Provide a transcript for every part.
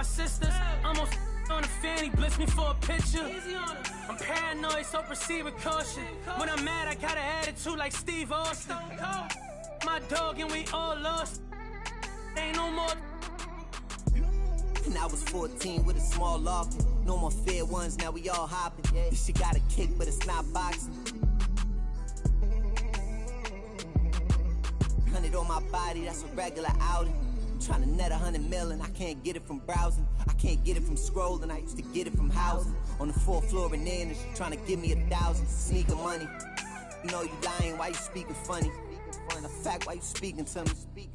my sisters. Almost on a fanny, blitz me for a picture. I'm paranoid, so proceed with caution. When I'm mad, I got an attitude like Steve Austin. My dog and we all lost. Ain't no more. And I was 14 with a small loft. No more fair ones, now we all hopping. This shit got a kick, but it's not boxing. 100 on my body, that's a regular outing. I'm trying to net 100 million, I can't get it from browsing. I can't get it from scrolling, I used to get it from housing. On the 4th floor in there, and she trying to give me 1,000. Sneaker money. You know you lying, why you speaking funny? The fact, why you speaking to me?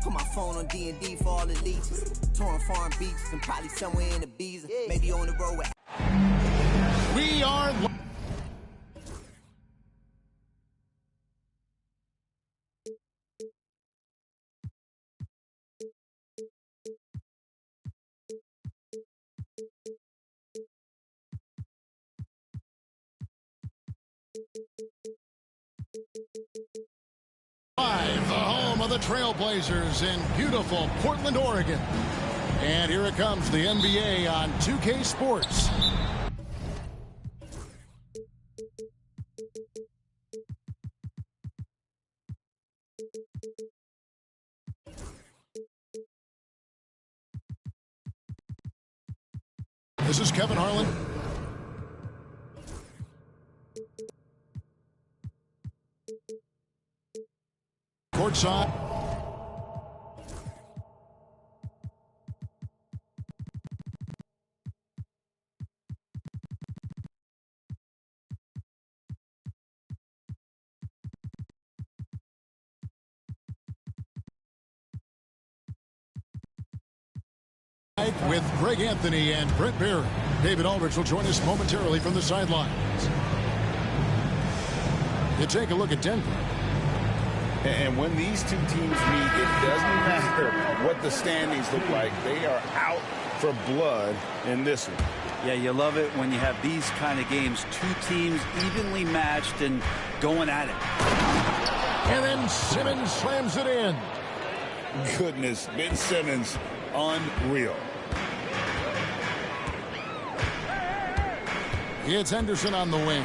Put my phone on D&D for all the leeches. Touring foreign beaches and probably somewhere in Ibiza. Maybe on the road with... We are... Live, the home of the Trailblazers in beautiful Portland, Oregon. And here it comes, the NBA on 2K Sports. This is Kevin Harlan. Courtside. With Greg Anthony and Brent Barry. David Aldridge will join us momentarily from the sidelines. You take a look at Denver. And when these two teams meet, it doesn't matter what the standings look like. They are out for blood in this one. Yeah, you love it when you have these kind of games. Two teams evenly matched and going at it. And then Simmons slams it in. Goodness, Ben Simmons, unreal. It's Henderson on the wing.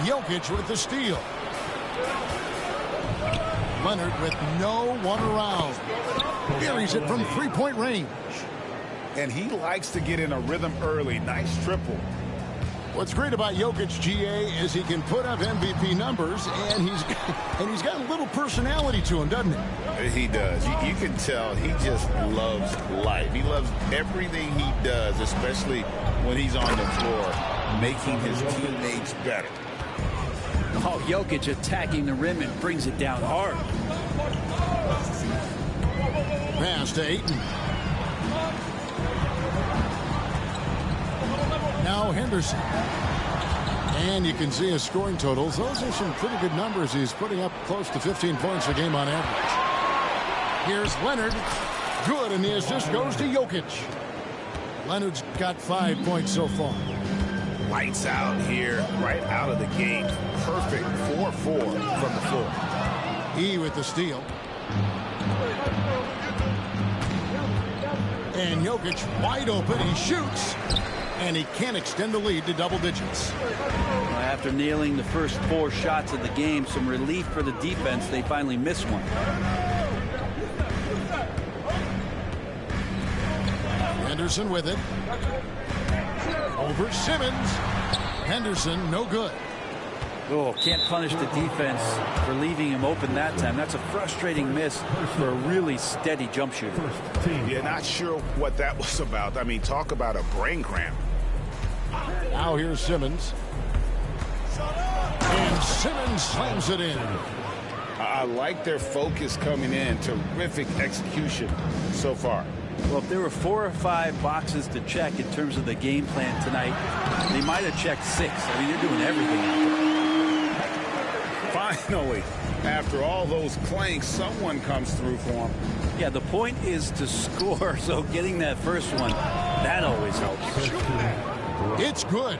Jokic with the steal. Leonard with no one around. Buries it from three-point range. And he likes to get in a rhythm early. Nice triple. What's great about Jokic, GA, is he can put up MVP numbers, and he's got a little personality to him, doesn't he? He does. You can tell he just loves life. He loves everything he does, especially when he's on the floor, making his teammates better. Oh, Jokic attacking the rim and brings it down hard. Pass to Ayton. Now Henderson. And you can see his scoring totals. Those are some pretty good numbers. He's putting up close to 15 points a game on average. Here's Leonard. Good, and the assist goes to Jokic. Leonard's got 5 points so far. Lights out here, right out of the gate. Perfect 4-4 from the floor. He with the steal. And Jokic wide open. He shoots. And he can't extend the lead to double digits. After nailing the first 4 shots of the game, some relief for the defense. They finally missed one. Henderson with it. Over Simmons. Henderson, no good. Oh, can't punish the defense for leaving him open that time. That's a frustrating miss for a really steady jump shooter. Yeah, not sure what that was about. I mean, talk about a brain cramp. Now here's Simmons. And Simmons slams it in. I like their focus coming in. Terrific execution so far. Well, if there were 4 or 5 boxes to check in terms of the game plan tonight, they might have checked 6. I mean, they're doing everything out there. Finally, after all those clanks, someone comes through for them. Yeah, the point is to score, so getting that first one, that always helps. It's good.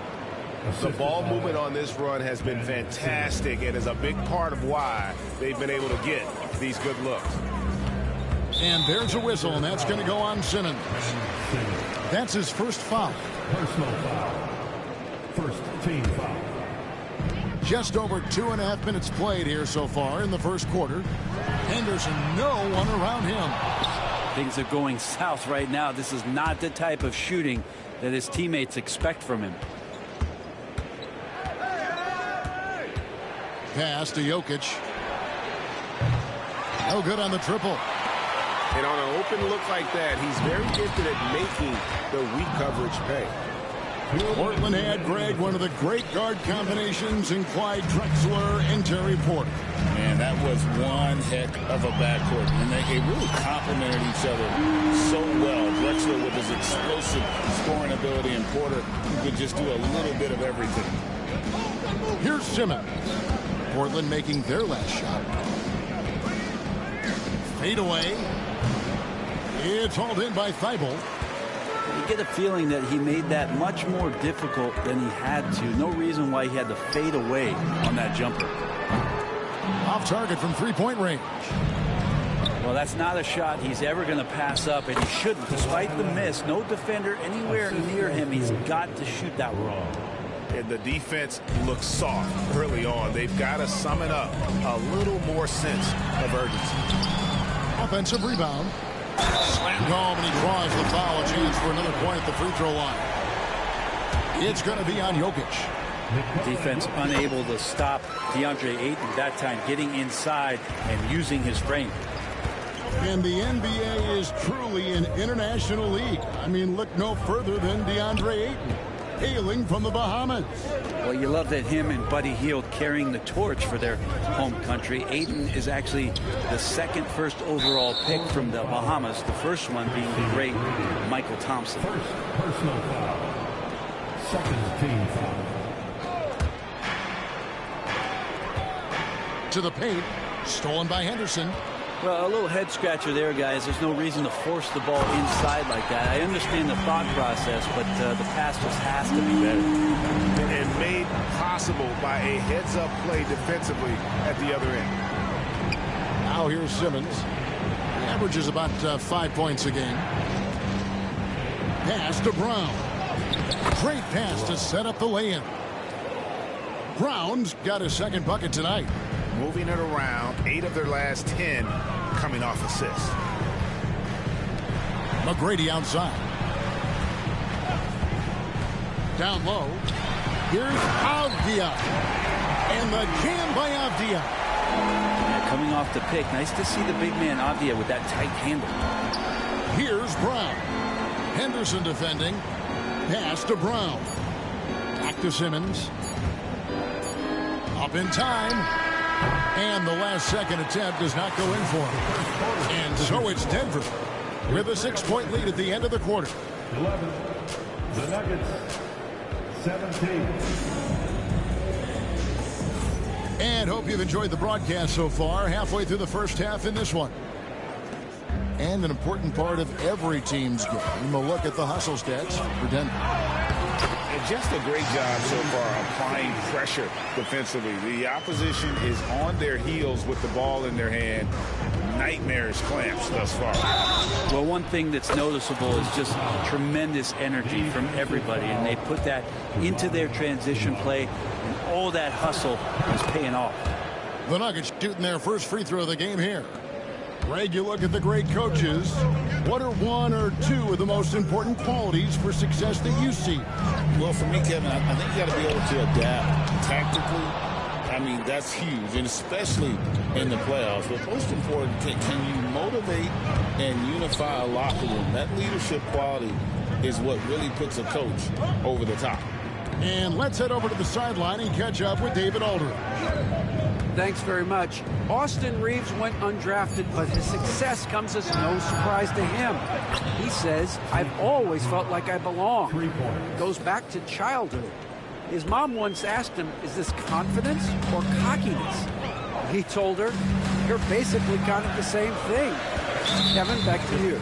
The ball movement on this run has been fantastic and is a big part of why they've been able to get these good looks. And there's a whistle, and that's going to go on Simmons. That's his first foul. Personal foul. First team foul. Just over 2.5 minutes played here so far in the first quarter. Henderson, no one around him. Things are going south right now. This is not the type of shooting that his teammates expect from him. Pass to Jokic. No good on the triple. And on an open look like that, he's very gifted at making the weak coverage pay. Portland had, Greg, one of the great guard combinations in Clyde Drexler and Terry Porter. Man, that was one heck of a backcourt. And they really complemented each other so well. Drexler with his explosive scoring ability, and Porter who could just do a little bit of everything. Here's Simmons. Portland making their last shot. Fade away. It's hauled in by Thibault. You get a feeling that he made that much more difficult than he had to. No reason why he had to fade away on that jumper. Off target from three-point range. Well, that's not a shot he's ever going to pass up, and he shouldn't. Despite the miss, no defender anywhere near him. He's got to shoot that one. And the defense looks soft early on. They've got to summon up a little more sense of urgency. Offensive rebound. Slammed home, and he draws the foul. A chance for another point at the free throw line. It's going to be on Jokic. Defense unable to stop DeAndre Ayton that time, getting inside and using his frame. And the NBA is truly an international league. I mean, look no further than DeAndre Ayton, hailing from the Bahamas. Well, you love that him and Buddy Hield carrying the torch for their home country. Ayton is actually the second first overall pick from the Bahamas, the first one being the great Michael Thompson. First personal foul. Second team foul. To the paint, stolen by Henderson. Well, a little head scratcher there, guys. There's no reason to force the ball inside like that. I understand the thought process, but the pass just has to be better. And made possible by a heads-up play defensively at the other end. Now here's Simmons. He averages about 5 points a game. Pass to Brown. Great pass to set up the lay-in. Brown's got his second bucket tonight. Moving it around, 8 of their last 10 coming off assists. McGrady outside. Down low. Here's Avdia. And the jam by Avdia. Yeah, coming off the pick. Nice to see the big man Avdia with that tight handle. Here's Brown. Henderson defending. Pass to Brown. Back to Simmons. Up in time. And the last second attempt does not go in for him. And so it's Denver with a 6-point lead at the end of the quarter. 11. The Nuggets. 17. And hope you've enjoyed the broadcast so far. Halfway through the first half in this one. And an important part of every team's game. A look at the hustle stats for Denver. And just a great job so far applying pressure defensively. The opposition is on their heels with the ball in their hand. Nightmarish clamps thus far. Well, one thing that's noticeable is just tremendous energy from everybody, and they put that into their transition play, and all that hustle is paying off. The Nuggets shooting their first free throw of the game here. Greg, you look at the great coaches. What are one or two of the most important qualities for success that you see? Well, for me, Kevin, I think you got to be able to adapt tactically. I mean, that's huge, and especially in the playoffs. But most important, can you motivate and unify a locker room? That leadership quality is what really puts a coach over the top. And let's head over to the sideline and catch up with David Aldridge. Thanks very much. Austin Reeves went undrafted, but his success comes as no surprise to him. He says, I've always felt like I belong. Goes back to childhood. His mom once asked him, is this confidence or cockiness? He told her, you're basically kind of the same thing. Kevin, back to you.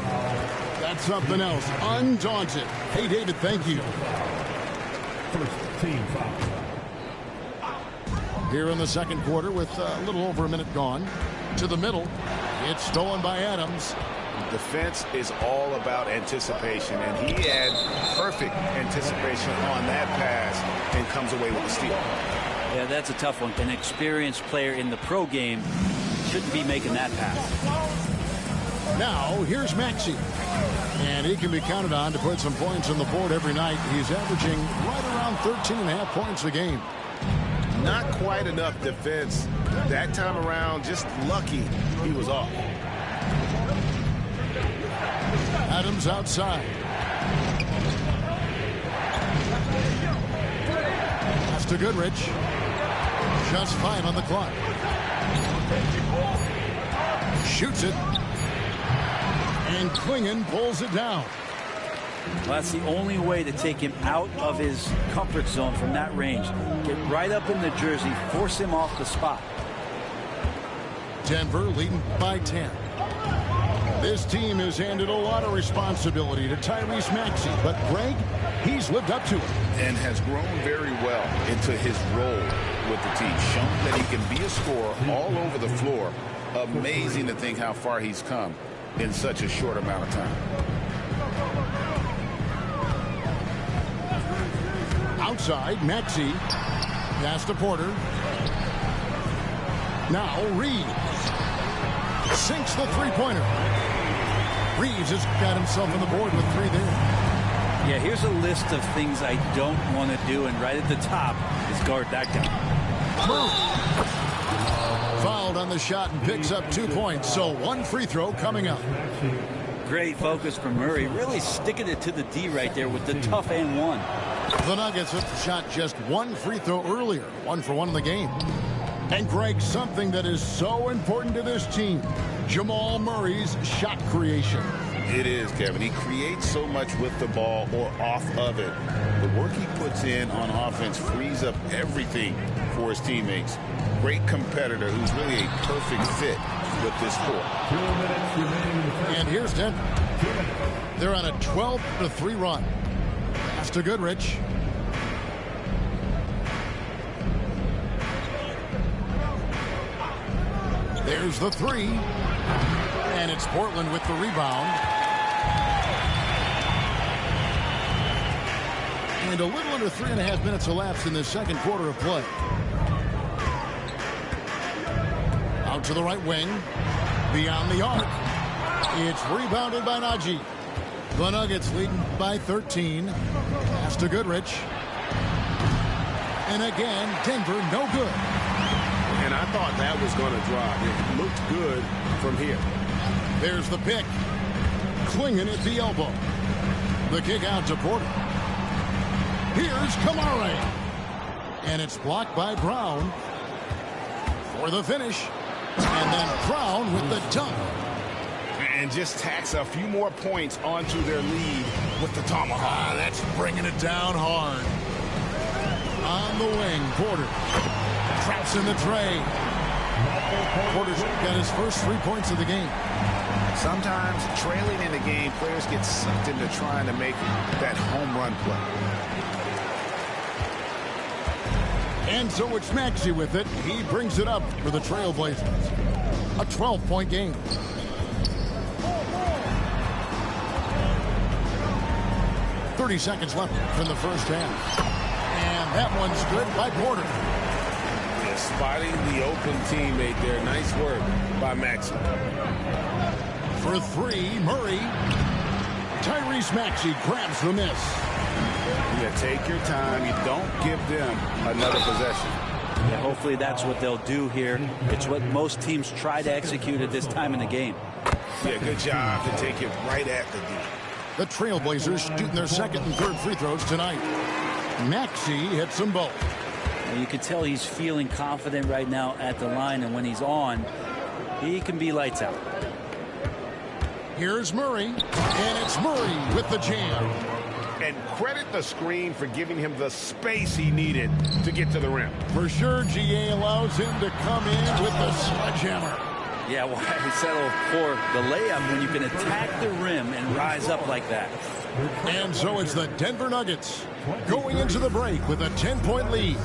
That's something else. Undaunted. Hey, David, thank you. First team foul. Here in the second quarter with a little over a minute gone. To the middle. It's stolen by Adams. Defense is all about anticipation, and he had perfect anticipation on that pass and comes away with a steal. Yeah, that's a tough one. An experienced player in the pro game shouldn't be making that pass. Now, here's Maxey. And he can be counted on to put some points on the board every night. He's averaging right around 13.5 points a game. Not quite enough defense that time around. Just lucky he was off. Adams outside. Pass to Goodrich. Just 5 on the clock. Shoots it. And Clingan pulls it down. Well, that's the only way to take him out of his comfort zone from that range. Get right up in the jersey, force him off the spot. Denver leading by 10. This team has handed a lot of responsibility to Tyrese Maxey, but Greg, he's lived up to it. And has grown very well into his role with the team. Shown that he can be a scorer all over the floor. Amazing to think how far he's come in such a short amount of time. Outside, Maxey. Pass to Porter. Now Reeves. Sinks the three-pointer. Reeves has got himself on the board with 3 there. Yeah, here's a list of things I don't want to do, and right at the top is guard that guy. Fouled on the shot and picks up 2 points, so 1 free throw coming up. Great focus from Murray, really sticking it to the D right there with the tough and one. The Nuggets have shot just 1 free throw earlier, 1 for 1 in the game. And Greg, something that is so important to this team, Jamal Murray's shot creation. It is, Kevin. He creates so much with the ball or off of it. The work he puts in on offense frees up everything for his teammates. Great competitor who's really a perfect fit with this court. And here's Denver. They're on a 12-3 run. Pass to Goodrich. There's the 3. And it's Portland with the rebound. And a little under 3.5 minutes elapsed in the second quarter of play. Out to the right wing. Beyond the arc. It's rebounded by Najee. The Nuggets leading by 13. Pass to Goodrich. And again, Denver no good. And I thought that was going to drop. It looked good from here. There's the pick. Clingan at the elbow. The kick out to Porter. Here's Kamara. And it's blocked by Brown. For the finish. And then Brown with the dunk. And just tacks a few more points onto their lead with the tomahawk. That's bringing it down hard. On the wing, Porter. Traps in the tray. Porter's got his first 3 points of the game. Sometimes trailing in the game, players get sucked into trying to make that home run play. And so it's Maxey with it. He brings it up for the Trailblazers. A 12-point game. .30 seconds left in the first half. And that one's good by Porter. Yeah, spotting the open teammate there. Nice work by Maxey. For 3, Murray. Tyrese Maxey grabs the miss. Yeah, take your time. You don't give them another possession. Yeah, hopefully that's what they'll do here. It's what most teams try to execute at this time in the game. Yeah, good job to take it right at the D. The Trailblazers shooting their second and third free throws tonight. Maxey hits them both. And you can tell he's feeling confident right now at the line, and when he's on, he can be lights out. Here's Murray, and it's Murray with the jam. And credit the screen for giving him the space he needed to get to the rim. For sure, GA allows him to come in with the sledgehammer. Yeah, why settle for the layup when you can attack the rim and rise up like that? And so it's the Denver Nuggets going into the break with a 10-point lead.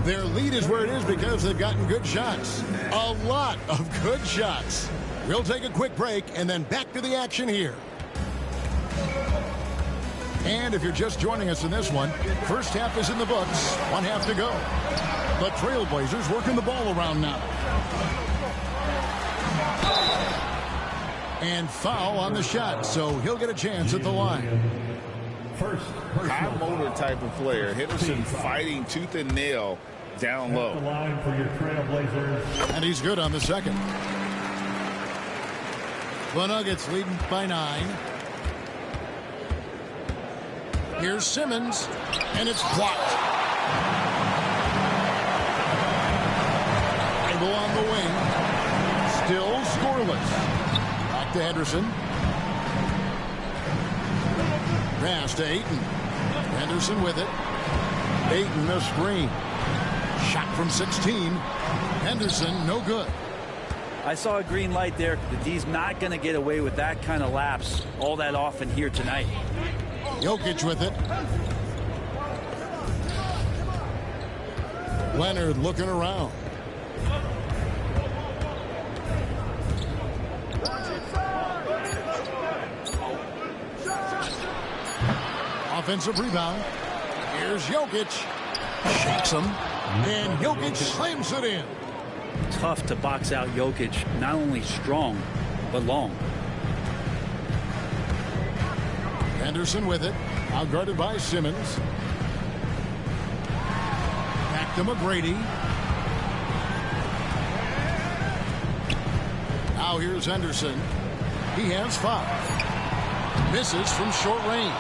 Their lead is where it is because they've gotten good shots. A lot of good shots. We'll take a quick break and then back to the action here. And if you're just joining us in this one, first half is in the books. 1 half to go. The Trailblazers working the ball around now. And foul on the shot, so he'll get a chance at the line. High motor type of player. Henderson fighting tooth and nail down low. The line for your Trailblazers. And he's good on the second. The Nuggets leading by 9. Here's Simmons, and it's blocked. Angle on the wing. Still scoreless. Back to Henderson. Pass to Ayton. Henderson with it. Ayton the screen. Shot from 16. Henderson no good. I saw a green light there. The D's not going to get away with that kind of lapse all that often here tonight. Jokic with it. Leonard looking around. Offensive rebound. Here's Jokic. Shakes him. And Jokic slams it in. Tough to box out Jokic. Not only strong, but long. Henderson with it. Outguarded by Simmons. Back to McGrady. Now here's Henderson. He has 5. Misses from short range.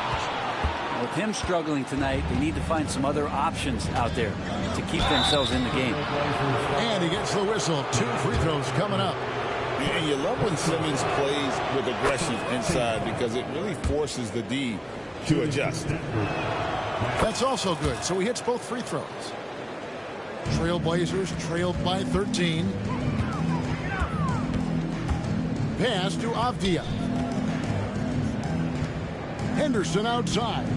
With him struggling tonight, they need to find some other options out there to keep themselves in the game. And he gets the whistle. 2 free throws coming up. And you love when Simmons plays with aggression inside because it really forces the D to adjust. That's also good. So he hits both free throws. Trailblazers trailed by 13. Pass to Avdia. Henderson outside.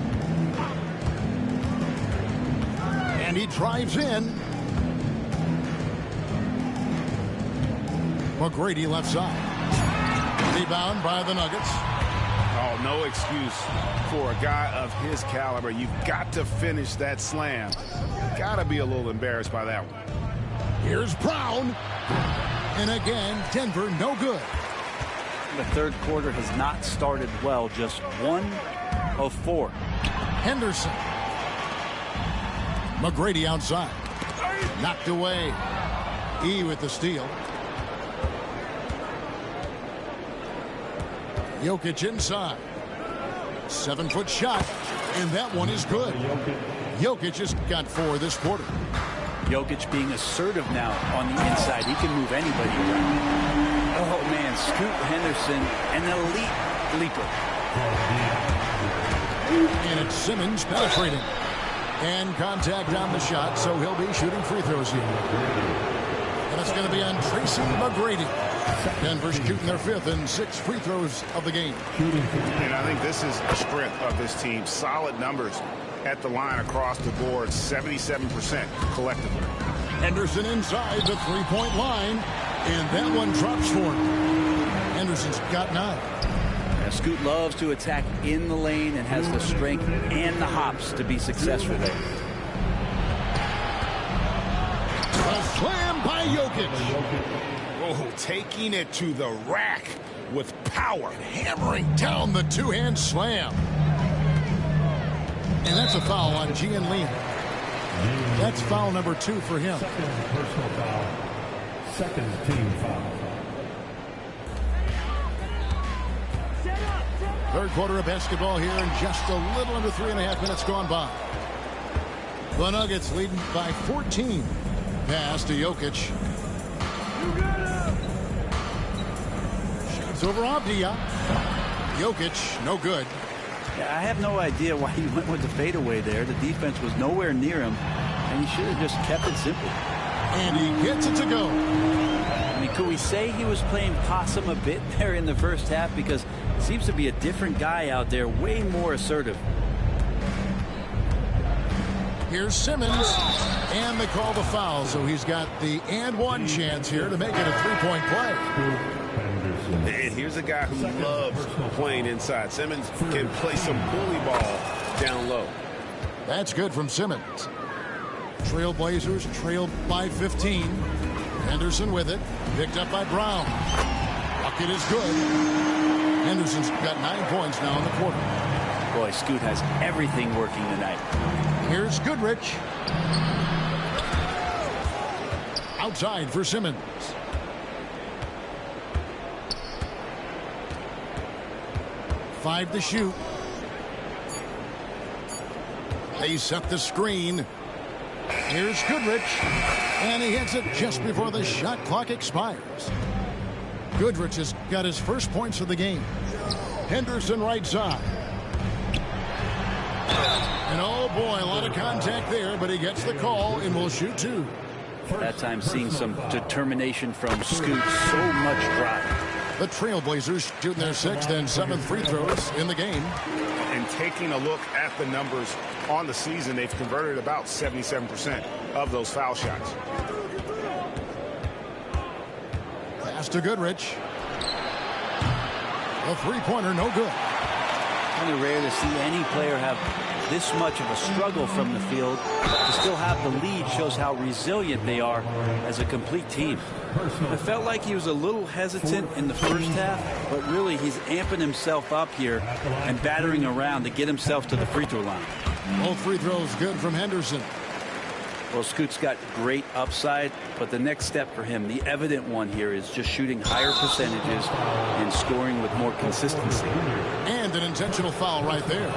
And he drives in. McGrady left side. Rebound by the Nuggets. Oh, no excuse for a guy of his caliber. You've got to finish that slam. Got to be a little embarrassed by that one. Here's Brown. And again, Denver no good. The third quarter has not started well. Just 1 of 4. Henderson. McGrady outside. Knocked away. E with the steal. Jokic inside. 7-foot shot. And that one is good. Jokic has got 4 this quarter. Jokic being assertive now on the inside. He can move anybody around. Oh, man. Scoot Henderson, an elite leaper. And it's Simmons penetrating. And contact on the shot, so he'll be shooting free throws here. And it's going to be on Tracy McGrady. Denver's shooting their 5th and 6th free throws of the game. And I think this is the strength of this team. Solid numbers at the line across the board. 77% collectively. Henderson inside the three-point line. And that one drops for him. Henderson's got 9. Scoot loves to attack in the lane and has the strength and the hops to be successful there. A slam by Jokic. Oh, taking it to the rack with power. Hammering down the two-hand slam. And that's a foul on Gian Lee. That's foul number 2 for him. Second personal foul. Second team foul. Third quarter of basketball here, and just a little under 3.5 minutes gone by. The Nuggets leading by 14. Pass to Jokic. Shoots over Avdia. Jokic, no good. Yeah, I have no idea why he went with the fadeaway there. The defense was nowhere near him, and he should have just kept it simple. And he gets it to go. I mean, could we say he was playing possum a bit there in the first half? Because it seems to be a different guy out there, way more assertive. Here's Simmons, and they call the foul, so he's got the and one chance here to make it a 3-point play. And here's a guy who loves playing inside. Simmons can play some bully ball down low. That's good from Simmons. Trailblazers trailed by 15. Henderson with it. Picked up by Brown. Bucket is good. Henderson's got 9 points now in the quarter. Boy, Scoot has everything working tonight. Here's Goodrich. Outside for Simmons. Five to shoot. They set the screen. Here's Goodrich. And he hits it just before the shot clock expires. Goodrich has got his first points of the game. Henderson right side. And oh boy, a lot of contact there, but he gets the call and will shoot two. That time seeing some determination from Scoot. So much drive. The Trailblazers shooting their 6th and 7th free throws in the game. And taking a look at the numbers on the season, they've converted about 77% of those foul shots. Pass to Goodrich. A three-pointer, no good. Kind of rare to see any player have this much of a struggle from the field. To still have the lead shows how resilient they are as a complete team. I felt like he was a little hesitant in the first half, but really he's amping himself up here and battering around to get himself to the free throw line. Both free throws good from Henderson. Well, Scoot's got great upside, but the next step for him, the evident one here, is just shooting higher percentages and scoring with more consistency. And an intentional foul right there.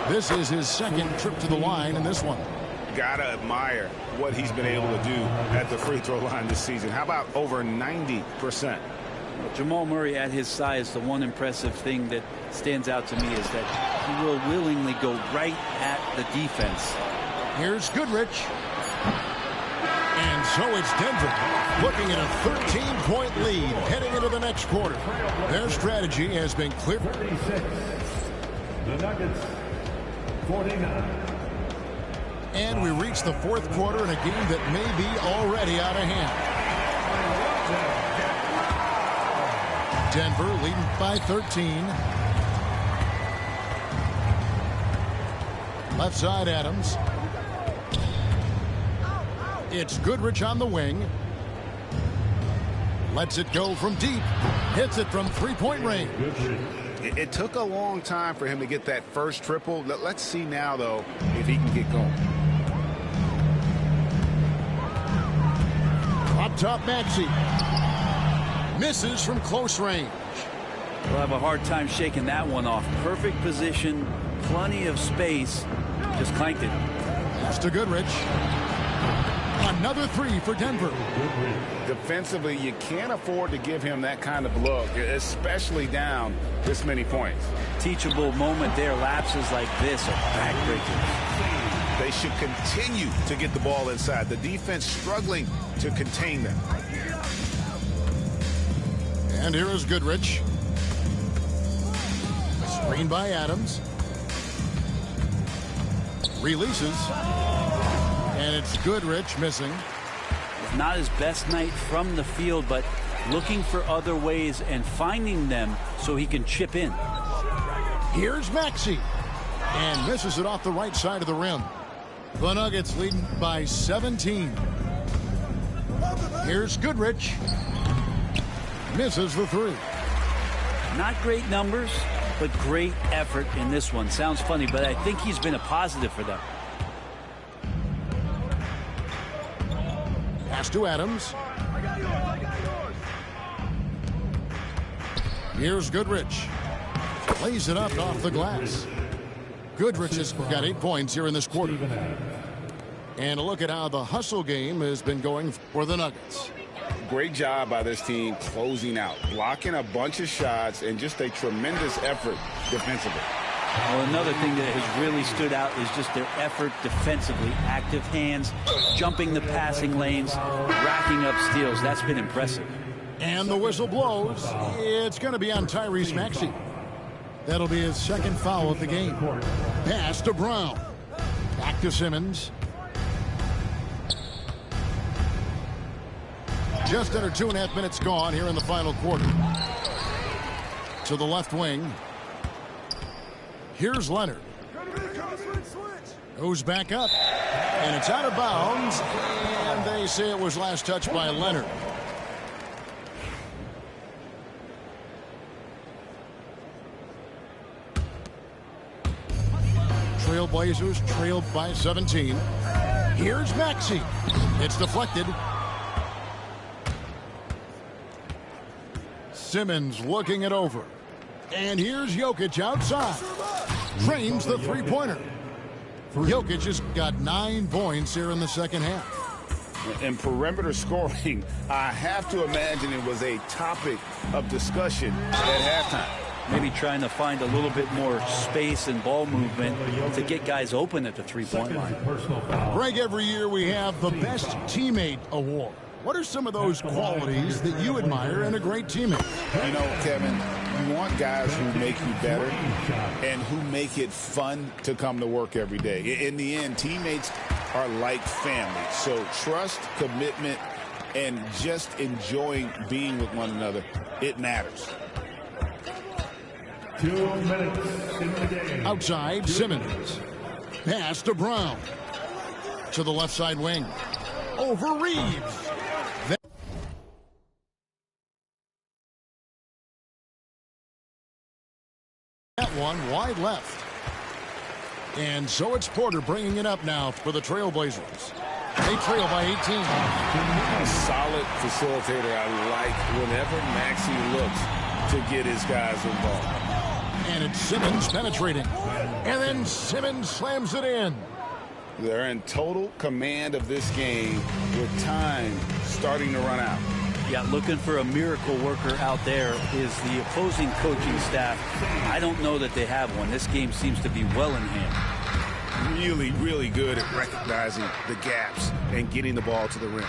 This is his second trip to the line in this one. Gotta admire what he's been able to do at the free throw line this season. How about over 90%? Well, Jamal Murray at his size, the one impressive thing that stands out to me is that he will willingly go right at the defense. Here's Goodrich. And so it's Denver looking at a 13-point lead heading into the next quarter. Their strategy has been clear. 36. The Nuggets, 49. And we reach the fourth quarter in a game that may be already out of hand. Denver leading by 13. Left side, Adams. It's Goodrich on the wing. Lets it go from deep. Hits it from three-point range. It took a long time for him to get that first triple. Let's see now, though, if he can get going. Up top, Maxey. Misses from close range. We'll have a hard time shaking that one off. Perfect position, plenty of space. Just clanked it. Pass to Goodrich. Another three for Denver. Defensively, you can't afford to give him that kind of look, especially down this many points. Teachable moment there. Lapses like this are backbreakers. They should continue to get the ball inside. The defense struggling to contain them. And here is Goodrich. Screen by Adams. Releases. And it's Goodrich missing. Not his best night from the field, but looking for other ways and finding them so he can chip in. Here's Maxey. And misses it off the right side of the rim. The Nuggets leading by 17. Here's Goodrich. Misses the three. Not great numbers, but great effort in this one. Sounds funny, but I think he's been a positive for them. Pass to Adams. Here's Goodrich. Lays it up off the glass. Goodrich has got 8 points here in this quarter. And a look at how the hustle game has been going for the Nuggets. Great job by this team closing out, blocking a bunch of shots, and just a tremendous effort defensively. Well, another thing that has really stood out is just their effort defensively. Active hands, jumping the passing lanes, racking up steals. That's been impressive. And the whistle blows. It's going to be on Tyrese Maxey. That'll be his second foul of the game. Pass to Brown. Back to Simmons. Just under 2.5 minutes gone here in the final quarter. to the left wing. Here's Leonard. Goes back up, and it's out of bounds, and they say it was last touched by Leonard. Trailblazers trailed by 17. Here's Maxey. It's deflected. Simmons looking it over. And here's Jokic outside. Drains the three-pointer. Jokic has got 9 points here in the second half. And perimeter scoring, I have to imagine it was a topic of discussion at halftime. Maybe trying to find a little bit more space and ball movement to get guys open at the three-point line. Greg, every year we have the Best Teammate Award. What are some of those qualities that you admire in a great teammate? You know, Kevin, you want guys who make you better and who make it fun to come to work every day. In the end, teammates are like family. So trust, commitment, and just enjoying being with one another, it matters. 2 minutes in the game. Outside, Simmons. Pass to Brown. To the left side wing. Over Reeves. That one wide left. And so it's Porter bringing it up now for the Trailblazers. They trail by 18. A solid facilitator. I like whenever Maxey looks to get his guys involved. And it's Simmons penetrating. And then Simmons slams it in. They're in total command of this game with time starting to run out. Yeah, looking for a miracle worker out there is the opposing coaching staff. I don't know that they have one. This game seems to be well in hand. Really, really good at recognizing the gaps and getting the ball to the rim.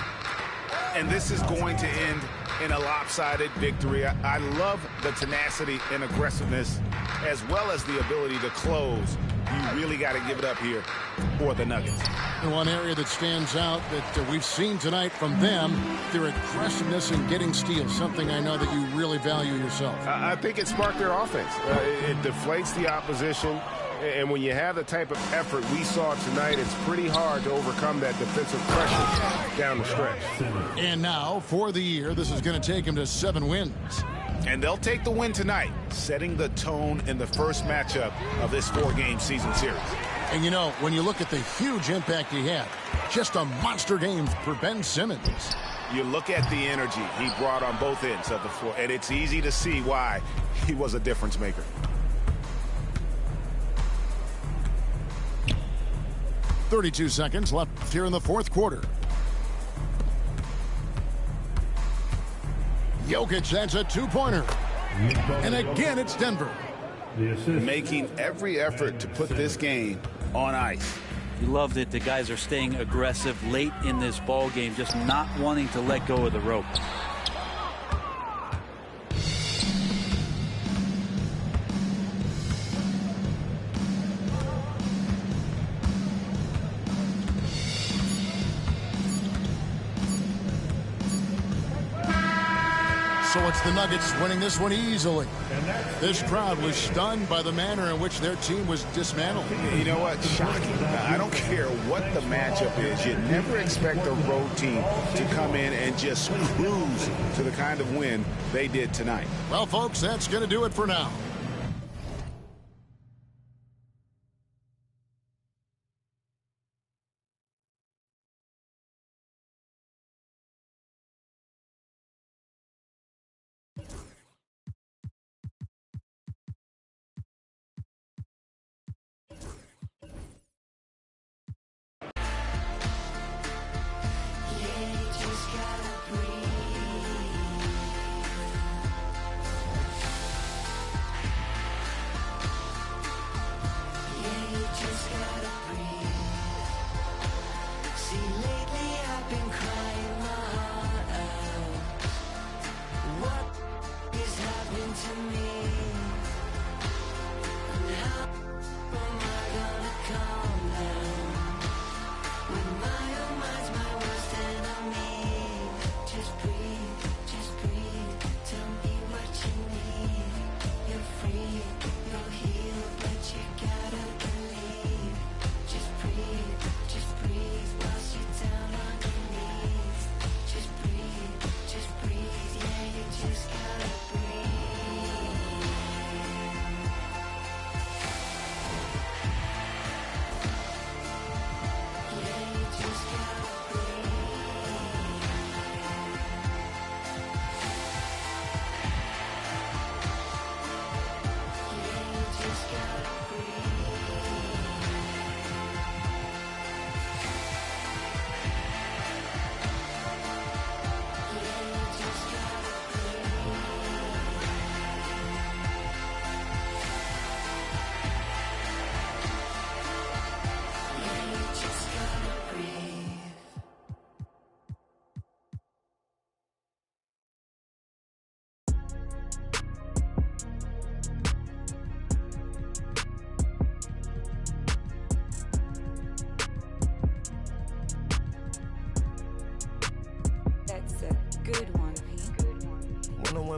And this is going to end in a lopsided victory. I love the tenacity and aggressiveness as well as the ability to close. You really got to give it up here for the Nuggets. And one area that stands out that we've seen tonight from them, their aggressiveness in getting steals, something I know that you really value yourself. I think it sparked their offense. It deflates the opposition. And when you have the type of effort we saw tonight, it's pretty hard to overcome that defensive pressure down the stretch. And now, for the year, this is going to take them to 7 wins. And they'll take the win tonight, setting the tone in the first matchup of this 4-game season series. And you know, when you look at the huge impact he had, just a monster game for Ben Simmons. You look at the energy he brought on both ends of the floor, and it's easy to see why he was a difference maker. .32 seconds left here in the fourth quarter. Jokic adds a 2-pointer. And again, it's Denver. Making every effort to put this game on ice. You love that the guys are staying aggressive late in this ball game, just not wanting to let go of the rope. So it's the Nuggets winning this one easily. This crowd was stunned by the manner in which their team was dismantled. You know what? Shocking. I don't care what the matchup is. You never expect a road team to come in and just cruise to the kind of win they did tonight. Well, folks, that's going to do it for now.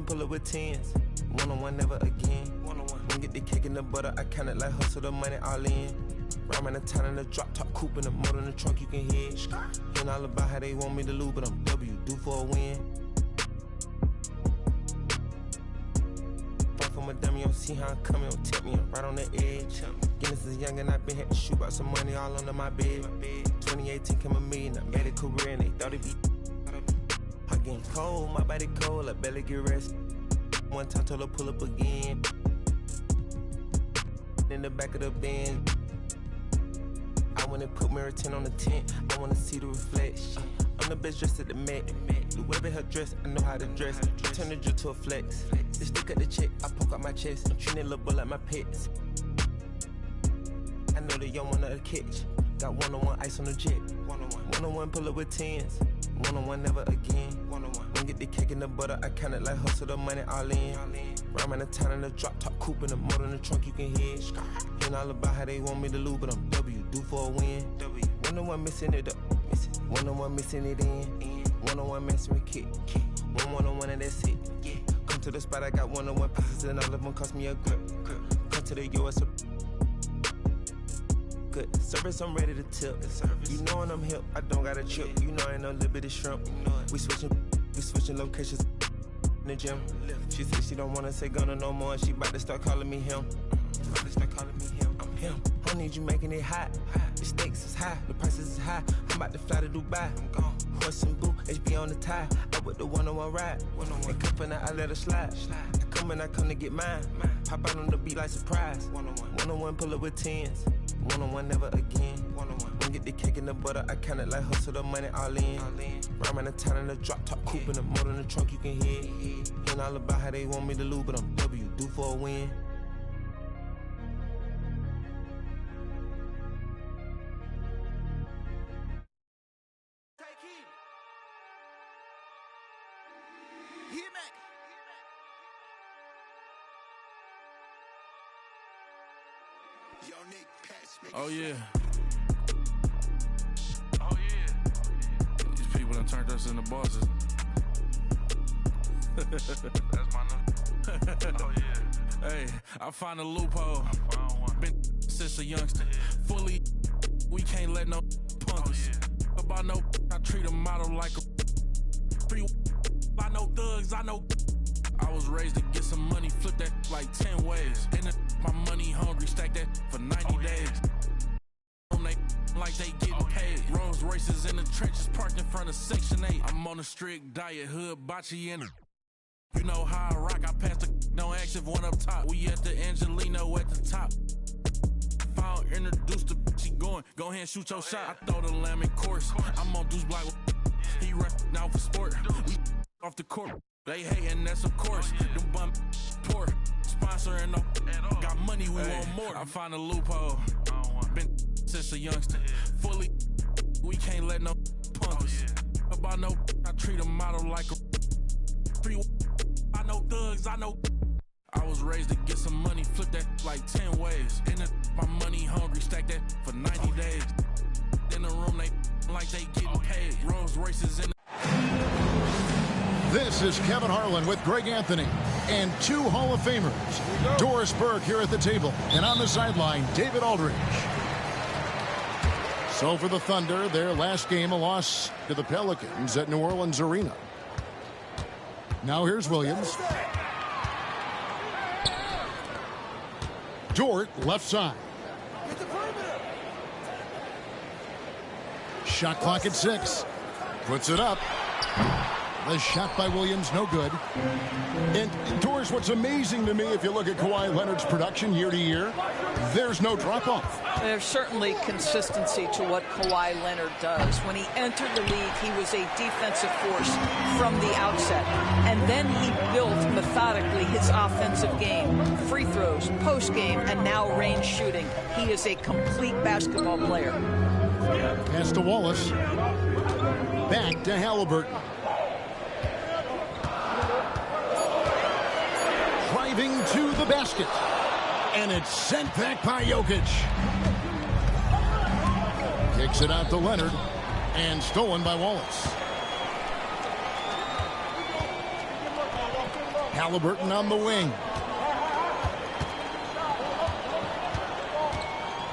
pull up with tens. One-on-one, never again. One-on-one. When get the cake in the butter, I count it like hustle the money all in. Rhyme the town in the drop top coupe in the motor in the trunk, you can hear. Hearing all about how they want me to lose, but I'm W, due for a win. Fuck from a dummy, don't see how I'm coming, don't tip me, I'm right on the edge. Guinness is young and I been had to shoot out some money all under my bed. 2018 came a million, I made a career and they thought it'd be. I'm getting cold, my body cold, I barely get rest. One time told her pull up again. In the back of the Benz. I wanna put mirror 10 on the tent. I wanna see the reflection. I'm the best dressed at the Met. Whoever her dress, I know how to dress. Turn the drill to a flex. They stick at the check, I poke out my chest. I'm treating a little boy like my pets. I know they young one of the catch. Got one-on-one ice on the jet. One-on-one pull up with tens. One-on-one never again. When get the cake in the butter, I count it like hustle the money all in. Rhyme the town in the drop top coupe in the motor in the trunk, you can hear. Hearing all about how they want me to lose, but I'm W, due for a win. One-on-one missing it up. One-on-one missing it in. One-on-one messing with kick. One-on-one and that's it. Come to the spot, I got one-on-one pieces and all of them cost me a grip. Come to the US. Good service, I'm ready to tip. You know when I'm hip, I don't got a chip. You know I ain't no little bit of shrimp. We switching locations in the gym. She said she don't wanna say gonna no more. She about to start calling me him. I'm him. I don't need you making it hot. The stakes is high, the prices is high. I'm about to fly to Dubai. I'm gone. Horse and boo, HB on the tie. I with the one-on-one ride. And cupping I let her slide. I come to get mine. Pop out on the beat like surprise. One-on-one pull up with tens. One-on-one never again. When get the cake in the butter, I count it like hustle the money all in. Rhyme the town in the drop top coupe in the motor in the trunk, you can hear. Hearing all about how they want me to lose, but I'm W, due for a win. Oh yeah. Oh yeah. These people done turned us into bosses. That's my new. Oh yeah. Hey, I found a loophole. Been since a youngster. Fully, we can't let no punk us. About no, I treat a model like a. I know thugs, I know. I was raised to get some money, flip that like 10 ways. And my money hungry, stack that for 90 days. Like they getting paid. Rolls Royces in the trenches, parked in front of Section 8. I'm on a strict diet, hood, bocce in it. You know how I rock, I pass the don't ask if one up top. We at the Angelino at the top. Found introduced the she going, go ahead and shoot your shot. I throw the lamb in course. I'm on Deuce Block. He rapping out for sport. We off the court. They hating, that's of course. Them bum poor. Sponsoring no. Got money, we want more. I find a loophole. Been since a youngster. Fully, we can't let no punk us. About no, I treat a model like a. I know thugs, I know. I was raised to get some money, flip that like 10 ways. In the, my money hungry, stack that for 90 days. In the room, they like they getting paid. Rolls Royces in the. This is Kevin Harlan with Greg Anthony and two Hall of Famers. Doris Burke here at the table, and on the sideline, David Aldridge. So for the Thunder, their last game, a loss to the Pelicans at New Orleans Arena. Now here's Williams. Dort, left side. Shot clock at 6. Puts it up. The shot by Williams, no good. And, Doris, what's amazing to me, if you look at Kawhi Leonard's production year to year, there's no drop-off. There's certainly consistency to what Kawhi Leonard does. When he entered the league, he was a defensive force from the outset. And then he built methodically his offensive game. Free throws, post-game, and now range shooting. He is a complete basketball player. Pass to Wallace. Back to Halliburton. Driving to the basket. And it's sent back by Jokic. Kicks it out to Leonard. And stolen by Wallace. Halliburton on the wing.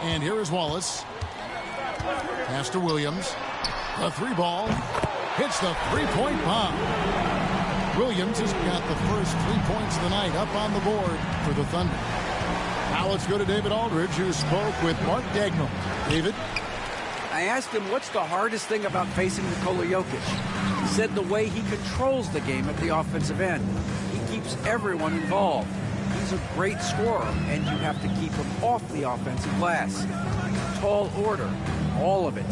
And here is Wallace. Pass to Williams. The three ball. Hits the three-point bomb. Williams has got the first 3 points of the night up on the board for the Thunder. Now let's go to David Aldridge, who spoke with Mark Dagnall. David? I asked him what's the hardest thing about facing Nikola Jokic. He said the way he controls the game at the offensive end. He keeps everyone involved. He's a great scorer, and you have to keep him off the offensive glass. Tall order, all of it.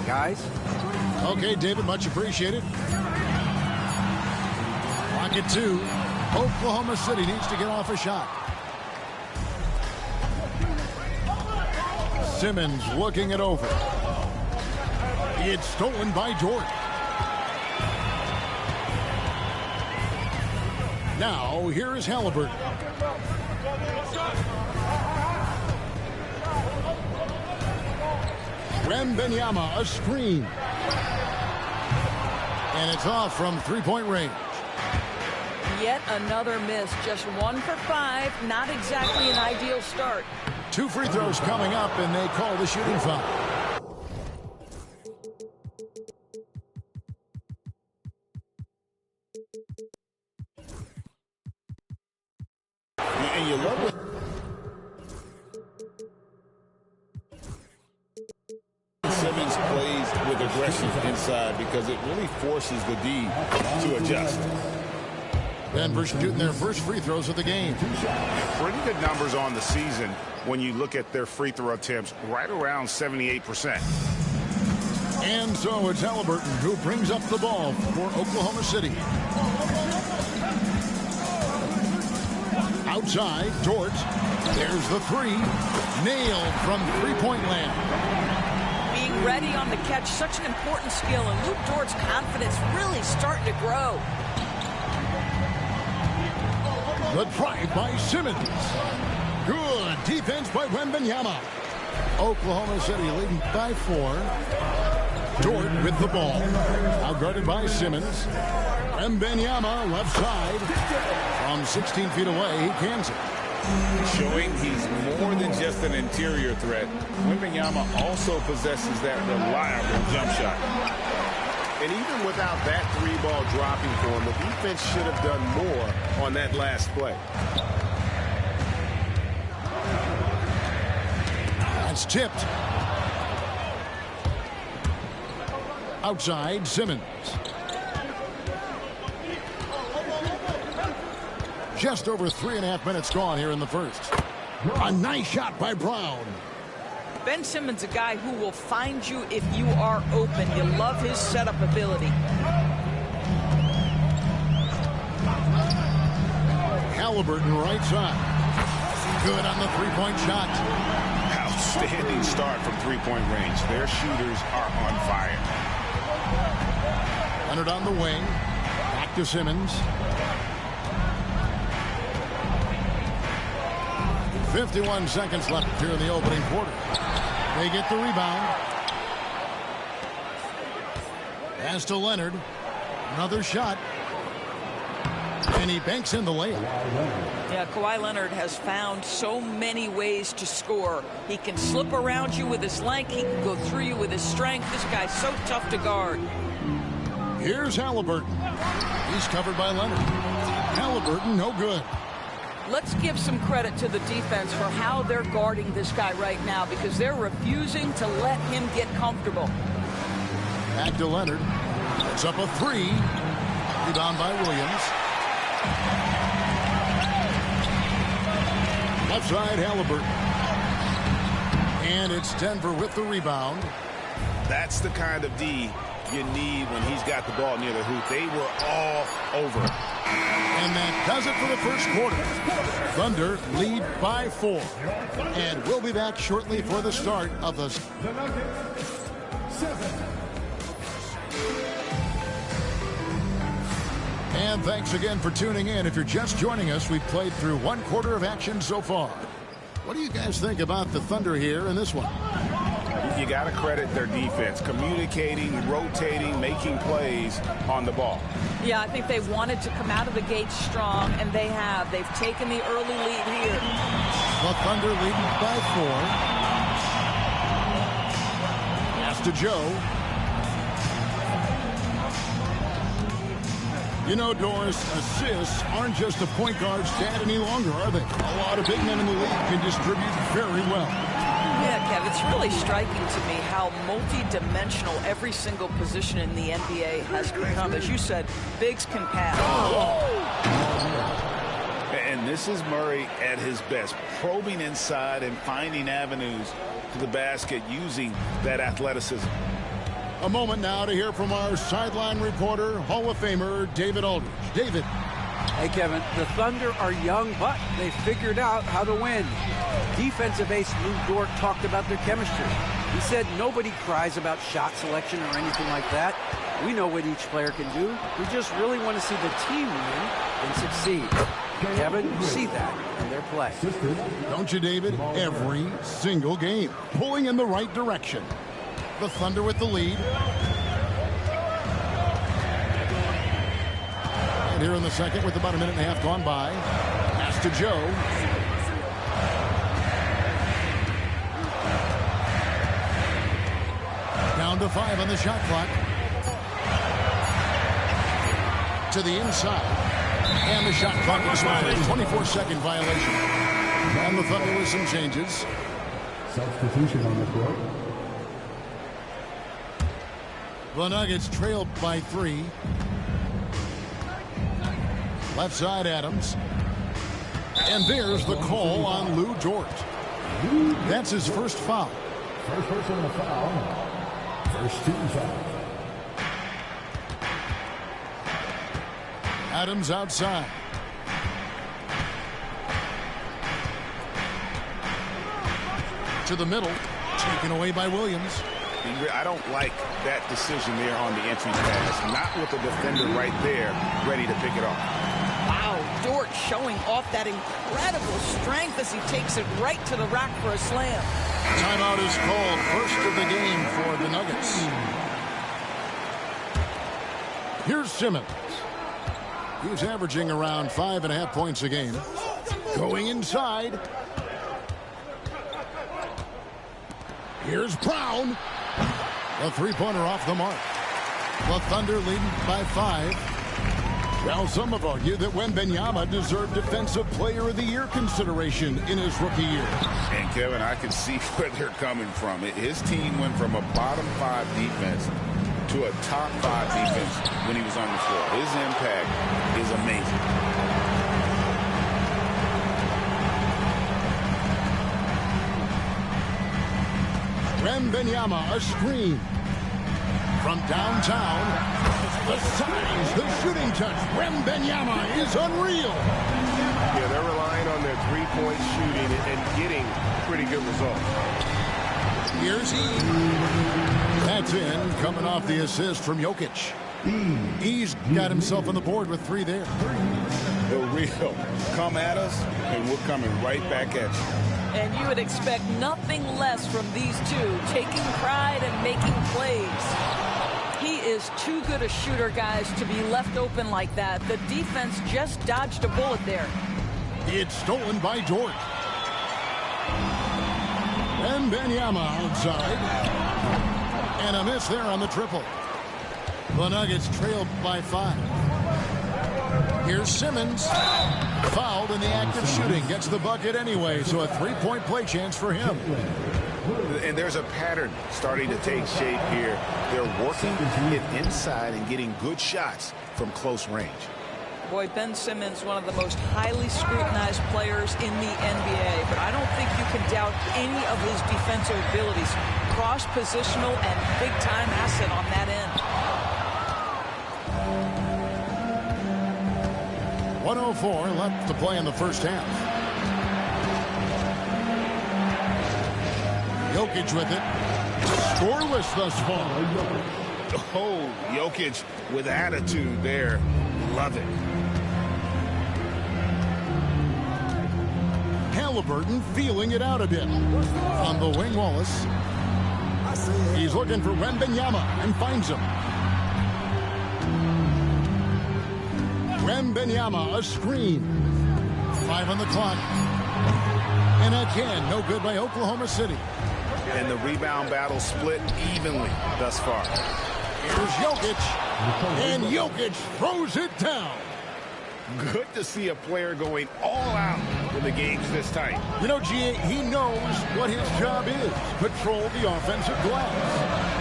Guys? Okay, David, much appreciated. Clock at 2. Oklahoma City needs to get off a shot. Simmons looking it over. It's stolen by Jordan. Now, here is Halliburton. Wembanyama, a screen. And it's off from three-point range. Yet another miss. Just 1 for 5. Not exactly an ideal start. 2 free throws coming up, and they call the shooting foul. And you love it. Simmons plays with aggression inside because it really forces the D to adjust. Denver shooting their first free throws of the game. Pretty good numbers on the season when you look at their free throw attempts, right around 78%. And so it's Halliburton who brings up the ball for Oklahoma City. Outside, Dort. There's the three. Nailed from three-point land. Being ready on the catch, such an important skill, and Luke Dort's confidence really starting to grow. The drive by Simmons. Good defense by Wembanyama. Oklahoma City leading by 4. Dort with the ball. Now guarded by Simmons. Wembanyama left side. From 16 feet away, he cans it. Showing he's more than just an interior threat. Wembanyama also possesses that reliable jump shot. And even without that three ball dropping for him, the defense should have done more on that last play. That's tipped. Outside, Simmons. Just over 3.5 minutes gone here in the first. A nice shot by Brown. Ben Simmons, a guy who will find you if you are open. You love his setup ability. Halliburton right side. Good on the three-point shot. Outstanding start from three-point range. Their shooters are on fire. Leonard on the wing. Back to Simmons. 51 seconds left here in the opening quarter. They get the rebound. Pass to Leonard. Another shot. And he banks in the layup. Yeah, Kawhi Leonard has found so many ways to score. He can slip around you with his length. He can go through you with his strength. This guy's so tough to guard. Here's Halliburton. He's covered by Leonard. Halliburton, no good. Let's give some credit to the defense for how they're guarding this guy right now, because they're refusing to let him get comfortable. Back to Leonard. It's up a three. Rebound by Williams. Left side, Halliburton. And it's Denver with the rebound. That's the kind of D you need when he's got the ball near the hoop. They were all over it. And that does it for the first quarter. Thunder lead by 4. And we'll be back shortly for the start of the... And thanks again for tuning in. If you're just joining us, we've played through 1 quarter of action so far. What do you guys think about the Thunder here in this one? You got to credit their defense, communicating, rotating, making plays on the ball. Yeah, I think they wanted to come out of the gate strong, and they have. They've taken the early lead here. The Thunder leading by 4. Pass to Joe. You know, Doris, assists aren't just a point guard stat any longer, are they? A lot of big men in the league can distribute very well. Yeah, Kev, it's really striking to me how multi-dimensional every single position in the NBA has become. As you said, bigs can pass. And this is Murray at his best, probing inside and finding avenues to the basket using that athleticism. A moment now to hear from our sideline reporter, Hall of Famer David Aldridge. David. Hey, Kevin, the Thunder are young, but they figured out how to win. Defensive ace Lou Dort talked about their chemistry. He said nobody cries about shot selection or anything like that. We know what each player can do. We just really want to see the team win and succeed. Kevin, you see that in their play. Don't you, David? Every single game, pulling in the right direction. The Thunder with the lead. And here in the second with about a minute and a half gone by. Pass to Joe. Down to 5 on the shot clock. To the inside. And the shot clock expired. 24-second violation. And the Thunder with some changes. Substitution on the court. The Nuggets trailed by 3. Left side Adams. And there's the call on Lou Dort. That's his first foul. First personal foul. First team foul. Adams outside. To the middle. Taken away by Williams. I don't like that decision there on the entry pass. Not with the defender right there, ready to pick it off. Wow, Dort showing off that incredible strength as he takes it right to the rack for a slam. Timeout is called. First of the game for the Nuggets. Here's Simmons. He's averaging around 5.5 points a game. Going inside. Here's Brown. A three-pointer off the mark. The Thunder leading by 5. Now some have argued that Wembanyama deserved Defensive Player of the Year consideration in his rookie year. And Kevin, I can see where they're coming from. His team went from a bottom 5 defense to a top 5 defense when he was on the floor. His impact is amazing. Wembanyama, a screen. From downtown, the size, the shooting touch. Wembanyama is unreal. Yeah, they're relying on their three-point shooting and getting pretty good results. Here's E. That's in, coming off the assist from Jokic. He's got himself on the board with 3 there. The real. Come at us, and we're coming right back at you. And you would expect nothing less from these two, taking pride and making plays. He is too good a shooter, guys, to be left open like that. The defense just dodged a bullet there. It's stolen by Dort. Wembanyama outside. And a miss there on the triple. The Nuggets trailed by 5. Here's Simmons. Fouled in the act of shooting. Gets the bucket anyway, so a 3-point play chance for him. And there's a pattern starting to take shape here. They're working it inside and getting good shots from close range. Boy, Ben Simmons, one of the most highly scrutinized players in the NBA, but I don't think you can doubt any of his defensive abilities. Cross-positional and big-time asset on that end. 104 left to play in the first half. Jokic with it. Scoreless thus far. Oh, Jokic with attitude there. Love it. Halliburton feeling it out a bit. On the wing, Wallace. He's looking for Wembanyama and finds him. Wembanyama, a screen. 5 on the clock. And again, no good by Oklahoma City. And the rebound battle split evenly thus far. Here's Jokic. And Jokic throws it down. Good to see a player going all out when the game's this tight. You know, G.A., he knows what his job is. Patrol the offensive glass.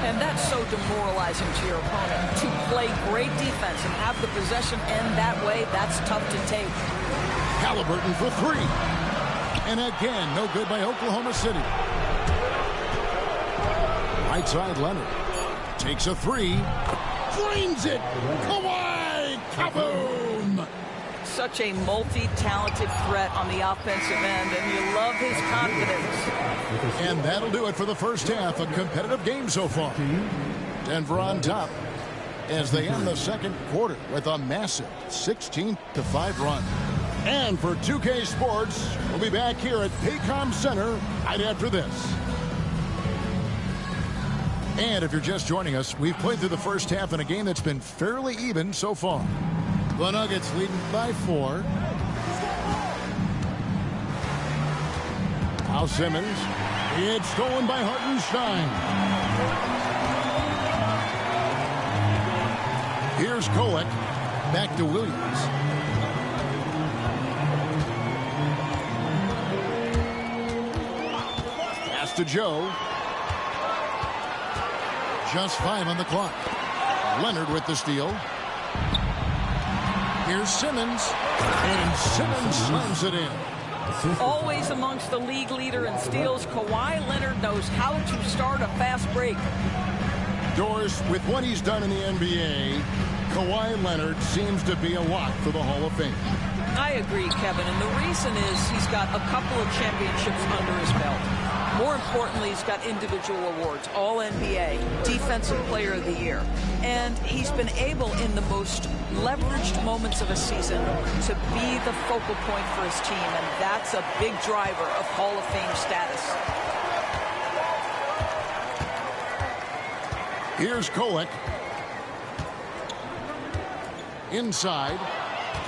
And that's so demoralizing to your opponent. To play great defense and have the possession end that way, that's tough to take. Halliburton for 3. And again, no good by Oklahoma City. Right side, Leonard. Takes a 3. Drains it. Kawhi. Kaboom. Such a multi-talented threat on the offensive end, and you love his confidence. And that'll do it for the first half. A competitive game so far. Denver on top as they end the second quarter with a massive 16-5 run. And for 2K Sports, we'll be back here at Paycom Center right after this. And if you're just joining us, we've played through the first half in a game that's been fairly even so far. The Nuggets leading by 4. Now Simmons. It's stolen by Hartenstein. Here's Kolek. Back to Williams. Pass to Joe. Just 5 on the clock. Leonard with the steal. Here's Simmons. And Simmons slams it in. Always amongst the league leader in steals, Kawhi Leonard knows how to start a fast break. Doris, with what he's done in the NBA, Kawhi Leonard seems to be a lock for the Hall of Fame. I agree, Kevin, and the reason is he's got a couple of championships under his belt. More importantly, he's got individual awards, All-NBA, Defensive Player of the Year. And he's been able, in the most leveraged moments of a season, to be the focal point for his team, and that's a big driver of Hall of Fame status. Here's Kolek. Inside.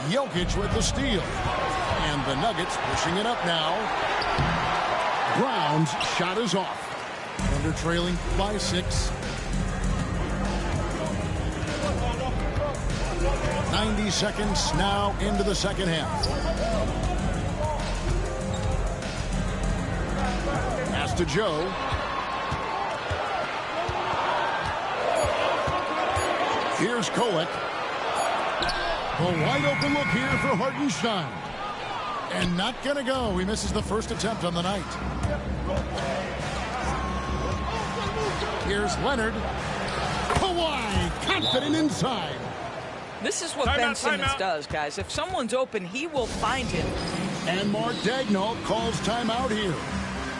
Jokic with the steal. And the Nuggets pushing it up now. Brown's shot is off. Thunder trailing by 6. 90 seconds now into the second half. Pass to Joe. Here's Kolek. A wide open look here for Hartenstein. And not going to go. He misses the first attempt on the night. Here's Leonard. Kawhi, confident inside. This is what Ben Simmons does, guys. If someone's open, he will find him. And Mark Daigneault calls timeout here.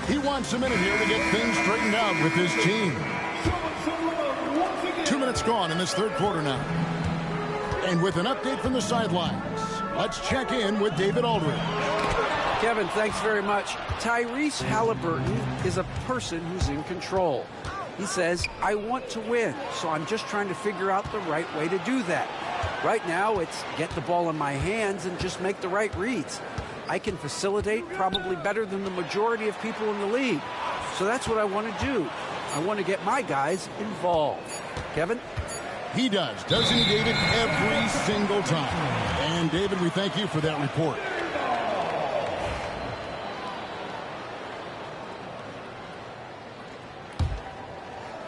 He wants a minute here to get things straightened out with his team. 2 minutes gone in this third quarter now. And with an update from the sidelines, let's check in with David Aldridge. Kevin, thanks very much. Tyrese Halliburton is a person who's in control. He says, I want to win, so I'm just trying to figure out the right way to do that. Right now, it's get the ball in my hands and just make the right reads. I can facilitate probably better than the majority of people in the league. So that's what I want to do. I want to get my guys involved. Kevin? He does, doesn't he, David? Every single time. And, David, we thank you for that report.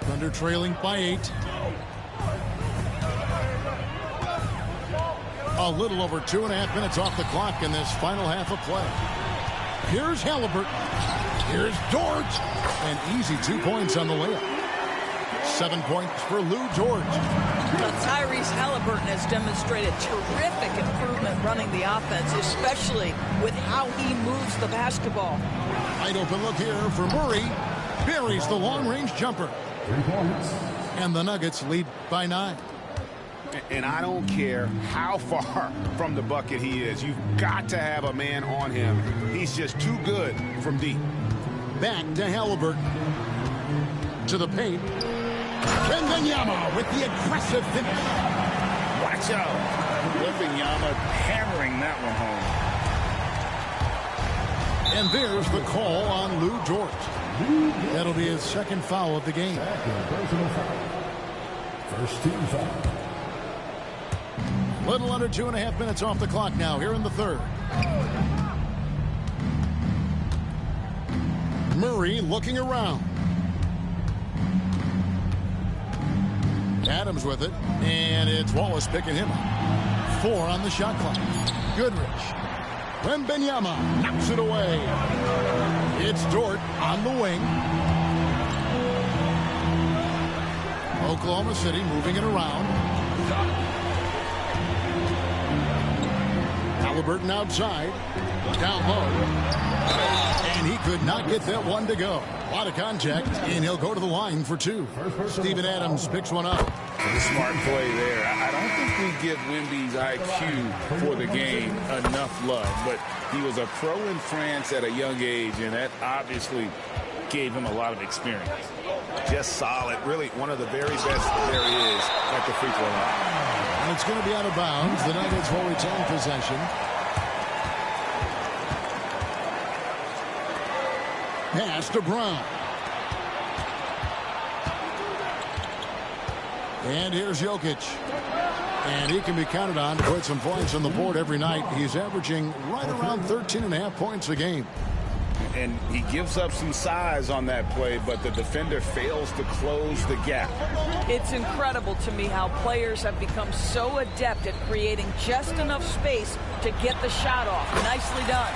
Thunder trailing by 8. A little over 2.5 minutes off the clock in this final half of play. Here's Halliburton. Here's Dort. And easy 2 points on the layup. 7 points for Lou Dort. Tyrese Halliburton has demonstrated terrific improvement running the offense, especially with how he moves the basketball. Wide open look here for Murray. Buries the long-range jumper. 3 points. And the Nuggets lead by 9. And I don't care how far from the bucket he is. You've got to have a man on him. He's just too good from deep. Back to Halliburton. To the paint. Wembanyama with the aggressive finish. Watch out. Wembanyama hammering that one home. And there's the call on Lou Dort. That'll be his second foul of the game. First team foul. Little under 2.5 minutes off the clock now here in the third. Murray looking around. Adams with it, and it's Wallace picking him up. 4 on the shot clock. Goodrich. Wembanyama knocks it away. It's Dort on the wing. Oklahoma City moving it around. Halliburton outside. Down low. And he could not get that one to go. A lot of contact, and he'll go to the line for 2. Steven Adams picks one up. A smart play there. I don't think we give Wemby's IQ for the game enough love, but he was a pro in France at a young age, and that obviously gave him a lot of experience. Just solid. Really one of the very best there is at the free throw line. And it's going to be out of bounds. The Nuggets will retain possession. Pass to Brown. And here's Jokic. And he can be counted on to put some points on the board every night. He's averaging right around 13.5 points a game. And he gives up some size on that play, but the defender fails to close the gap. It's incredible to me how players have become so adept at creating just enough space to get the shot off. Nicely done.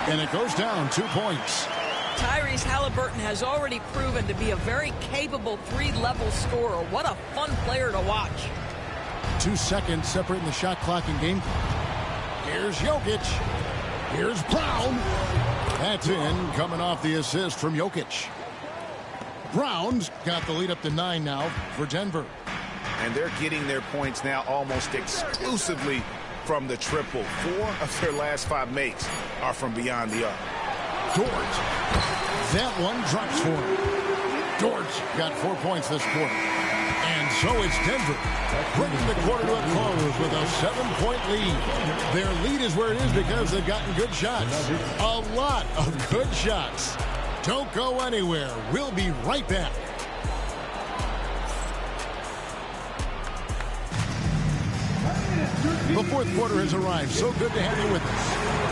And it goes down 2 points. Tyrese Halliburton has already proven to be a very capable 3-level scorer. What a fun player to watch. 2 seconds separating the shot clock and game. Here's Jokic. Here's Brown. That's in, coming off the assist from Jokic. Brown's got the lead up to 9 now for Denver. And they're getting their points now almost exclusively from the triple. 4 of their last 5 makes are from beyond the arc. Dort. That one drops for him. Dort got 4 points this quarter. And so it's Denver, bringing the quarter to a close with a 7-point lead. Their lead is where it is because they've gotten good shots. A lot of good shots. Don't go anywhere. We'll be right back. The fourth quarter has arrived. So good to have you with us.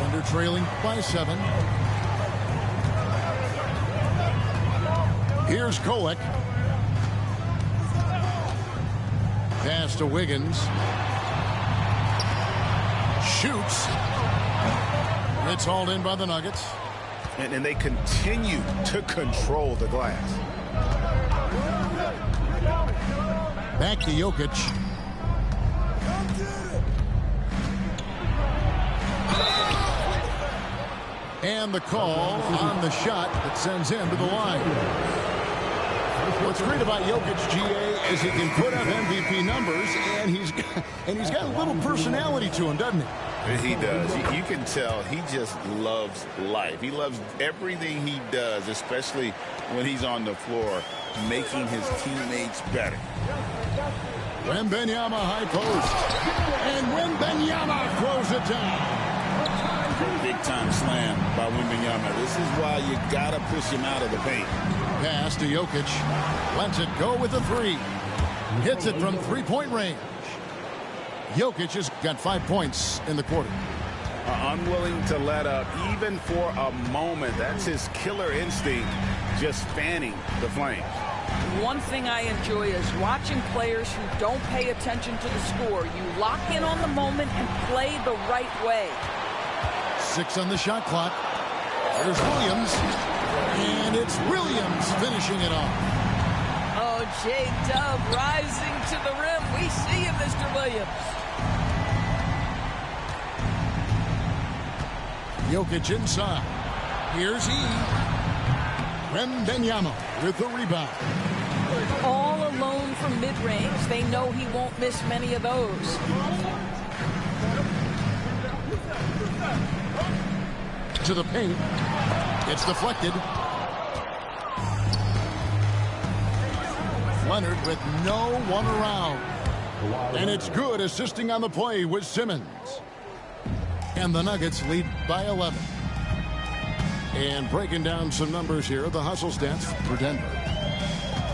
Thunder trailing by 7. Here's Kolek. Pass to Wiggins. Shoots. It's hauled in by the Nuggets. And they continue to control the glass. Back to Jokic. And the call on the shot that sends him to the line. What's great about Jokic, GA, is he can put up MVP numbers, and he's got a little personality to him, doesn't he? He does. You can tell he just loves life. He loves everything he does, especially when he's on the floor, making his teammates better. Wembanyama high post. And Wembanyama throws it down. Big-time slam by Wembanyama. This is why you got to push him out of the paint. Pass to Jokic. Lets it go with the 3. Hits it from 3-point range. Jokic has got 5 points in the quarter. Unwilling to let up even for a moment. That's his killer instinct, just fanning the flame. One thing I enjoy is watching players who don't pay attention to the score. You lock in on the moment and play the right way. 6 on the shot clock. There's Williams. And it's Williams finishing it off. Oh, J-Dub rising to the rim. We see you, Mr. Williams. Jokic inside. Here's he. Wembanyama with the rebound. All alone from mid-range. They know he won't miss many of those. into the paint. It's deflected. Leonard with no one around. And it's good, assisting on the play with Simmons. And the Nuggets lead by 11. And breaking down some numbers here, the hustle stats for Denver.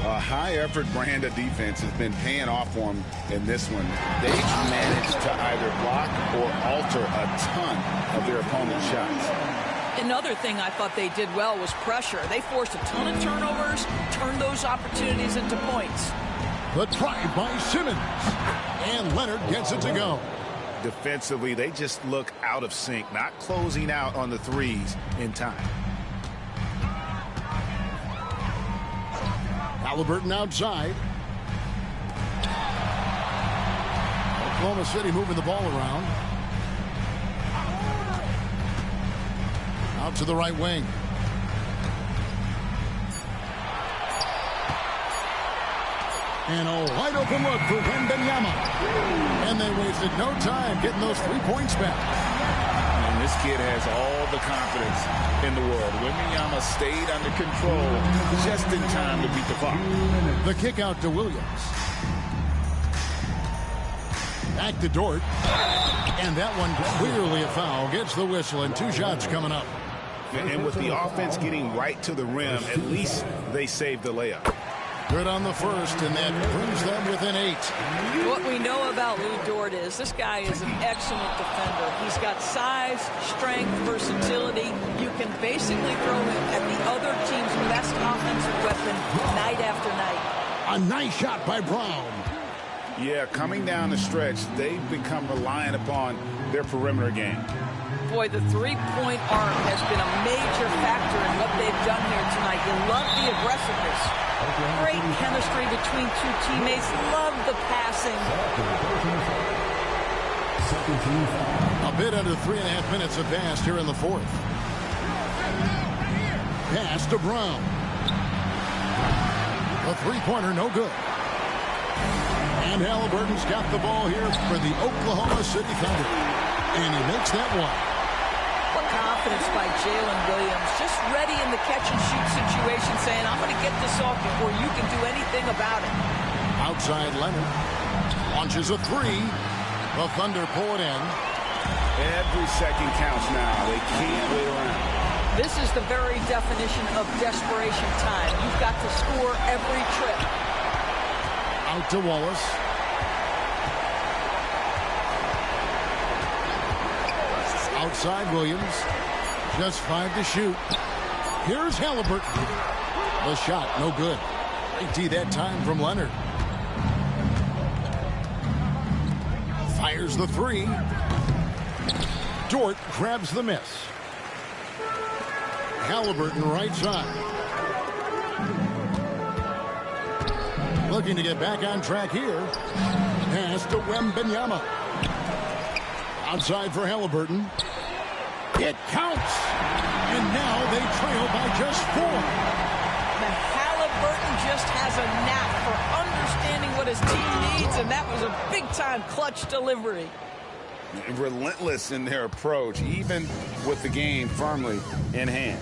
A high-effort brand of defense has been paying off for them in this one. They've managed to either block or alter a ton of their opponent's shots. Another thing I thought they did well was pressure. They forced a ton of turnovers, turned those opportunities into points. The drive by Simmons. And Leonard gets it to go. Defensively, they just look out of sync, not closing out on the threes in time. Halliburton outside. Oklahoma City moving the ball around. Out to the right wing. And a wide open look for Wembanyama. And they wasted no time getting those 3 points back. And this kid has all the confidence in the world. Wembanyama stayed under control just in time to beat the clock. The kick out to Williams. Back to Dort. And that one clearly a foul. Gets the whistle and 2 shots coming up. And with the offense getting right to the rim, at least they saved the layup. Good on the first, and that brings them within 8. What we know about Lou Dort is this guy is an excellent defender. He's got size, strength, versatility. You can basically throw him at the other team's best offensive weapon night after night. A nice shot by Brown. Yeah, coming down the stretch, they've become reliant upon their perimeter game. Boy, the three-point arc has been a major factor in what they've done here tonight. You love the aggressiveness. Great chemistry between 2 teammates. Love the passing. A bit under 3.5 minutes have passed here in the fourth. Pass to Brown. A three-pointer, no good. And Halliburton's got the ball here for the Oklahoma City Thunder. And he makes that one. What confidence by Jalen Williams. Just ready in the catch-and-shoot situation, saying, I'm going to get this off before you can do anything about it. Outside Leonard. Launches a 3. The Thunder pull it in. Every second counts now. They can't wait around. This is the very definition of desperation time. You've got to score every trip. Out to Wallace. Outside Williams. Just 5 to shoot. Here's Halliburton. The shot, no good. Great D that time from Leonard. Fires the 3. Dort grabs the miss. Halliburton right side. Looking to get back on track here. Pass to Wembanyama. Outside for Halliburton. It counts. And now they trail by just 4. Now Halliburton just has a knack for understanding what his team needs, and that was a big-time clutch delivery. Relentless in their approach, even with the game firmly in hand.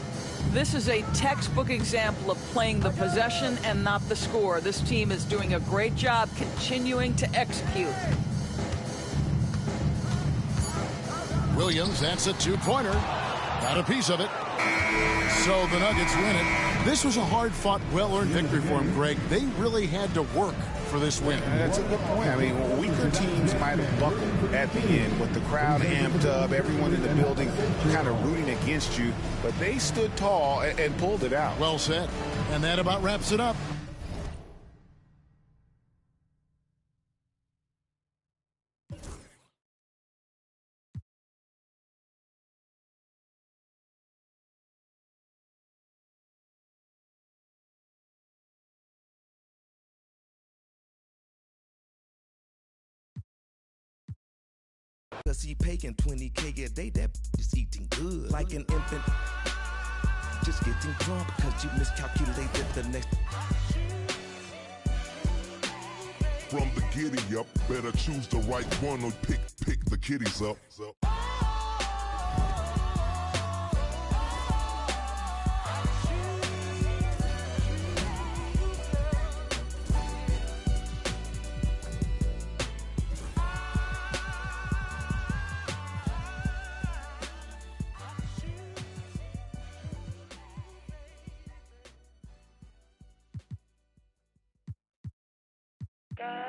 This is a textbook example of playing the possession and not the score. This team is doing a great job continuing to execute. Williams, that's a 2-pointer. Got a piece of it. So the Nuggets win it. This was a hard-fought, well-earned victory for them, Greg. They really had to work for this win. That's a good point. I mean, weaker teams might have buckled at the end, with the crowd amped up, everyone in the building kind of rooting against you. But they stood tall and pulled it out. Well said. And that about wraps it up. Cause he paying 20K a day, that is eating good. Like an infant, just getting drunk cause you miscalculated the next. From the giddy up, better choose the right one or pick the kiddies up. Stars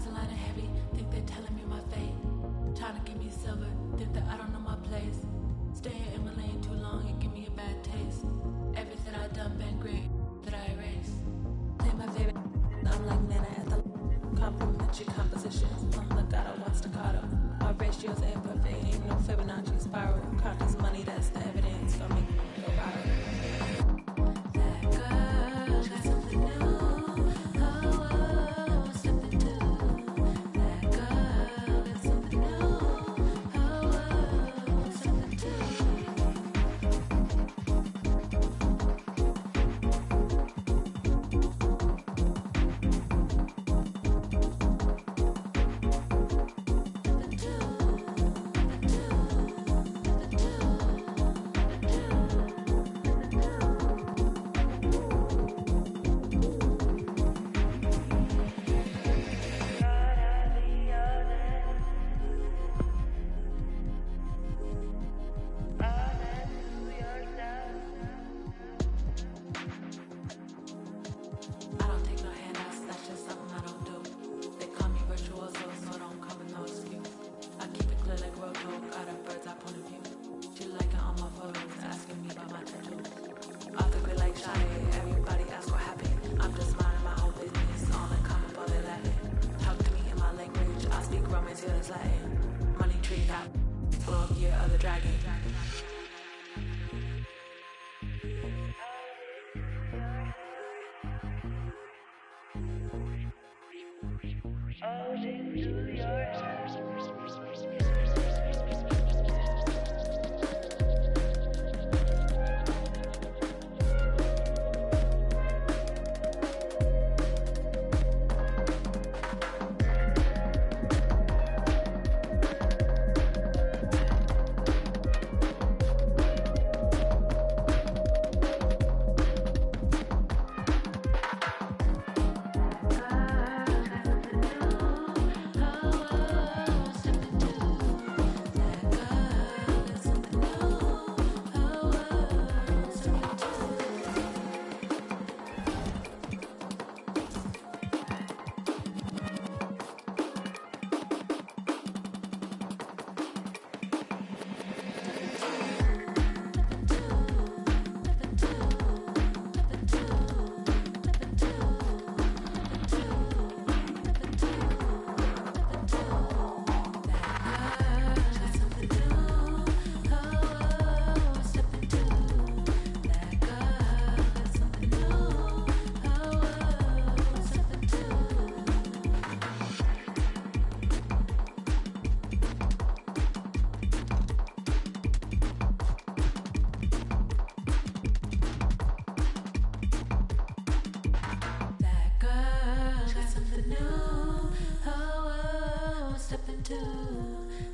a lot of heavy, think they're telling me my fate. Trying to give me silver, think that I don't know my place. Staying in my lane too long, it give me a bad taste. Everything I done been great, that I erase. Play my favorite, I'm like Nana at the complimentary compositions. Legato, one staccato. Our ratios ain't perfect, ain't no Fibonacci spiral. Count this money, that's the evidence for me. Go viral. That girl got something new.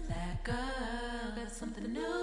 That girl got something new.